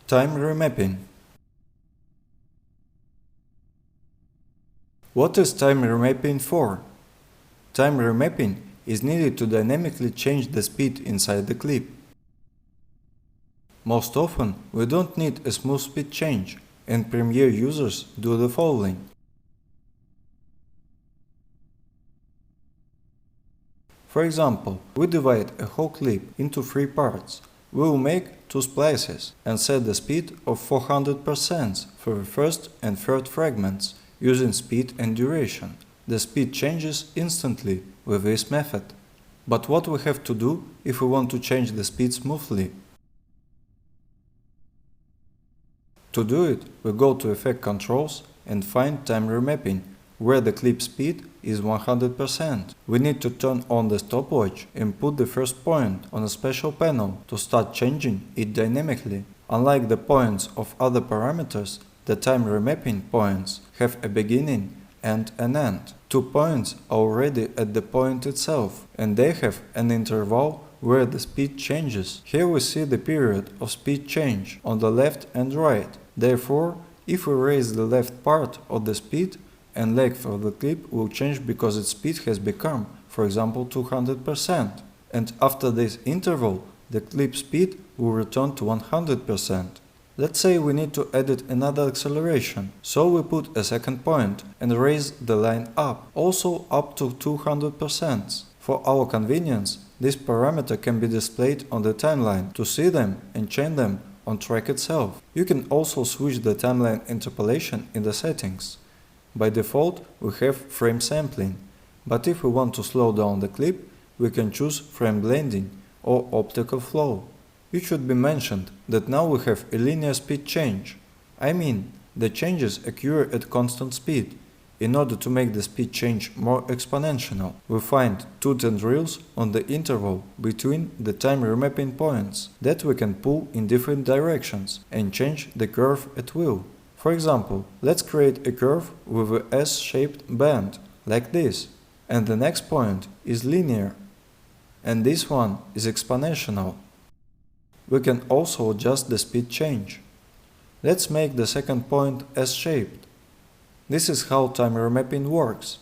Time remapping. What is time remapping for? Time remapping is needed to dynamically change the speed inside the clip. Most often, we don't need a smooth speed change, and Premiere users do the following. For example, we divide a whole clip into 3 parts. We will make 2 splices and set the speed of 400% for the first and third fragments using speed and duration. The speed changes instantly with this method. But what we have to do if we want to change the speed smoothly? To do it, we go to Effect Controls and find Time Remapping, where the clip speed is 100%. We need to turn on the stopwatch and put the first point on a special panel to start changing it dynamically. Unlike the points of other parameters, the time remapping points have a beginning and an end. 2 points are already at the point itself, and they have an interval where the speed changes. Here we see the period of speed change on the left and right. Therefore, if we raise the left part of the speed, and length of the clip will change because its speed has become, for example, 200%. And after this interval, the clip speed will return to 100%. Let's say we need to edit another acceleration, so we put a second point and raise the line up, also up to 200%. For our convenience, this parameter can be displayed on the timeline to see them and change them on track itself. You can also switch the timeline interpolation in the settings. By default, we have frame sampling, but if we want to slow down the clip, we can choose frame blending or optical flow. It should be mentioned that now we have a linear speed change. I mean, the changes occur at constant speed. In order to make the speed change more exponential, we find 2 tendrils on the interval between the time remapping points that we can pull in different directions and change the curve at will. For example, let's create a curve with a S-shaped band, like this, and the next point is linear, and this one is exponential. We can also adjust the speed change. Let's make the second point S-shaped. This is how time remapping works.